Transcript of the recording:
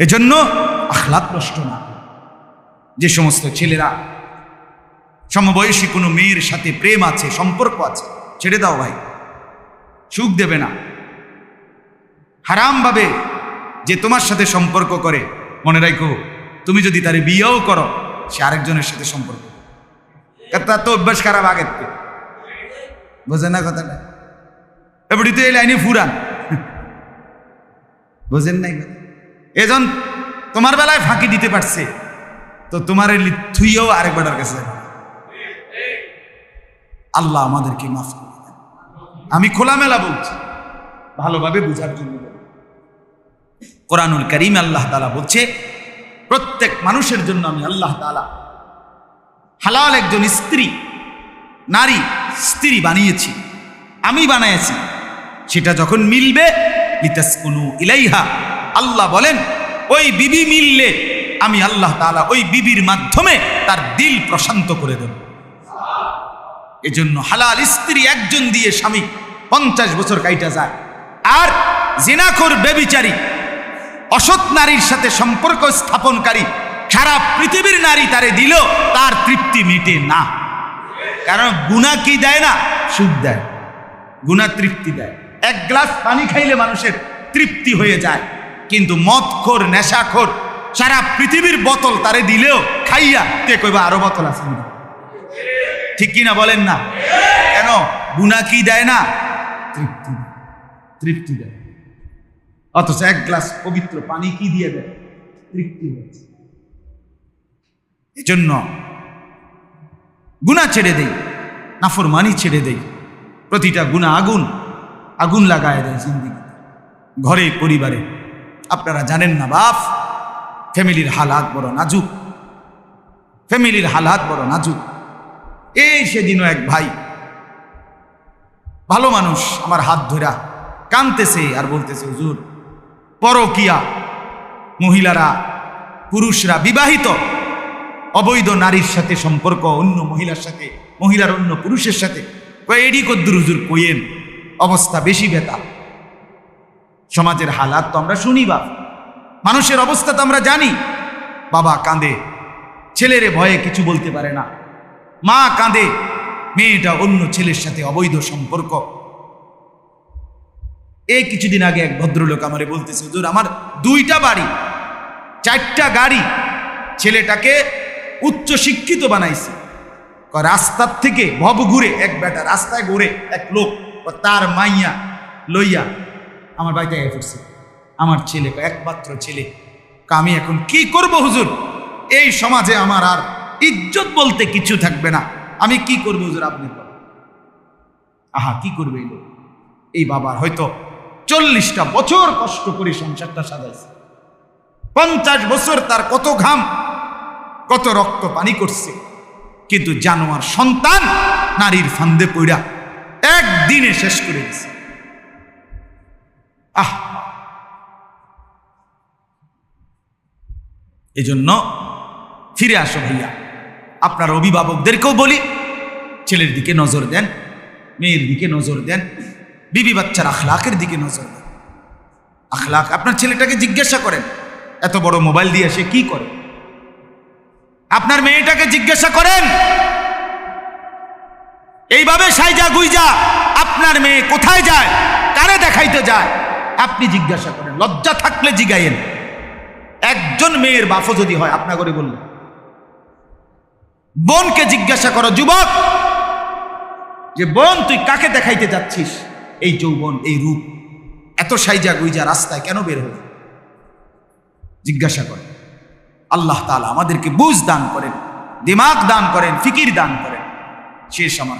এজন্য আখলাক নষ্ট না। যে সমস্ত ছেলেরা সমবয়সী কোনো মেয়ের সাথে প্রেম আছে, সম্পর্ক আছে, ছেড়ে দাও ভাই, সুখ দেবে না। হারাম ভাবে যে তোমার সাথে সম্পর্ক করে, মনে রাখো তুমি যদি তার বিয়েও করো, সে আরেকজনের সাথে সম্পর্ক, তার তো অভ্যাস খারাপ আগের থেকে। বোঝেন না কথাটা? এবারে তো এই লাইনে ফুরান, বোঝেন নাই? এজন তোমার বেলায় ফাঁকি দিতে পারছে, তো তোমার থুইও আরেক বেটার কাছে। আল্লাহ আমাদেরকে মাফ করে দেন। আমি খোলামেলা বলছি, ভালোভাবে বুঝার জন্য। কোরআনুল কারীম আল্লাহ তাআলা বলছে, প্রত্যেক মানুষের জন্য আমি আল্লাহ তাআলা হালাল একজন নারী স্ত্রী বানিয়েছি, আমি বানিয়েছি। সেটা যখন মিলবে, লিতাসকুনু ইলাইহা, আল্লাহ বলেন ওই বিবি মিললে আমি আল্লাহ তাআলা ওই বিবির মাধ্যমে তার দিল প্রশান্ত করে দেব। এজন্য হালাল স্ত্রী একজন দিয়ে স্বামী 50 বছর কাইটা যায়। আর জিনাখোর ব্যভিচারী অসৎ নারীর সাথে সম্পর্ক স্থাপনকারী সারা পৃথিবীর নারী তারে দিল, তার তৃপ্তি মিটে না। কারণ গুনাহ কি দেয় না? সুখ দেয়। গুনাহ তৃপ্তি দেয়। এক গ্লাস পানি খাইলে মানুষের তৃপ্তি হয়ে যায়, কিন্তু মদখোর নেশাখোর সারা পৃথিবীর বোতল তারে দিলেও খাইয়া তে কইবা আরো বোতল আছে। ঠিক কিনা বলেন না? কেন? গুনাহ কি দেয় না? তৃপ্তি দেয়। অথচ এক গ্লাস পবিত্র পানি কি দিয়ে দেয়? তৃপ্তি হয়েছে। এজন্য গুনাহ ছেড়ে দেই, নাফরমানি ছেড়ে দেই। প্রতিটা গুনাহ আগুন লাগায় দেয় জিন্দেগি, ঘরে পরিবারে। আপনারা জানেন না বাপ, ফ্যামিলির হালাত বড় নাজুক, ফ্যামিলির হালাত বড় নাজুক। এই সেদিনও এক ভাই, ভালো মানুষ, আমার হাত ধরা কাঁদতেছে আর বলতেছে, হুজুর পরকিয়া, মহিলারা, পুরুষরা বিবাহিত অবৈধ নারীর সাথে সম্পর্ক, অন্য মহিলার সাথে, মহিলার অন্য পুরুষের সাথে, এডি কদ্দুর হুজুর কইেন, অবস্থা বেশি বেতা। সমাজের হালাত তো আমরা শুনি বাপ, মানুষের অবস্থা তো আমরা জানি। বাবা কাঁদে, ছেলেরে ভয়ে কিছু বলতে পারে না। মা কাঁদে, মেয়েটা অন্য ছেলের সাথে অবৈধ সম্পর্ক। এই কিছুদিন আগে এক ভদ্রলোক আমারে বলতেছে, হুজুর আমার 2টা বাড়ি, 4টা গাড়ি, ছেলেটাকে উচ্চ শিক্ষিত বানাইছে। রাস্তার থেকে ভব ঘুরে এক বেটা, রাস্তায় ঘুরে এক লোক তার মাইয়া লইয়া আমার বাড়িতে এসে পড়ছে। আমার ছেলে, একমাত্র ছেলে। আমি এখন কি করব হুজুর? এই সমাজে আমার আর ইজ্জত বলতে কিছু থাকবে না, আমি কি করবো হুজুর? আপনি আহা কি করবে এই লোক? এই বাবার হয়তো 40টা বছর কষ্ট করে সংসারটা সাজাইছে, 50 বছর তার কত ঘাম, কত রক্ত পানি করছে, কিন্তু জানোয়ার সন্তান নারীর ফান্দে পইড়া একদিনে শেষ করে দিছে। এজন্য ফিরে আসো ভাইয়া, আপনার অভিভাবকদেরকেও বলি, ছেলের দিকে নজর দেন, মেয়ের দিকে নজর দেন, বিবি বাচ্চার আখলাকের দিকে নজর দেন। আখলাক, আপনার ছেলেটাকে জিজ্ঞাসা করেন এত বড় মোবাইল দিয়ে সে কি করে। আপনার মেয়েটাকে জিজ্ঞাসা করেন এইভাবে সাইজা গুইজা আপনার মেয়ে কোথায় যায়, কারে দেখাইতে যায়, আপনি জিজ্ঞাসা করেন। লজ্জা থাকলে জিগাইয়েন। একজন মেয়ের বাপও যদি হয়, আপনা করে বললেন, বোনকে জিজ্ঞাসা করো, যুবক, যে বোন তুই কাকে দেখাইতে যাচ্ছিস এই যৌবন, এই রূপ, এত সাইজা গুইজা রাস্তায় কেন বের হল? জিজ্ঞাসা করেন। আল্লাহ তাআলা আমাদেরকে বুঝ দান করেন, দিমাগ দান করেন, ফিকির দান করেন। শেষ আমার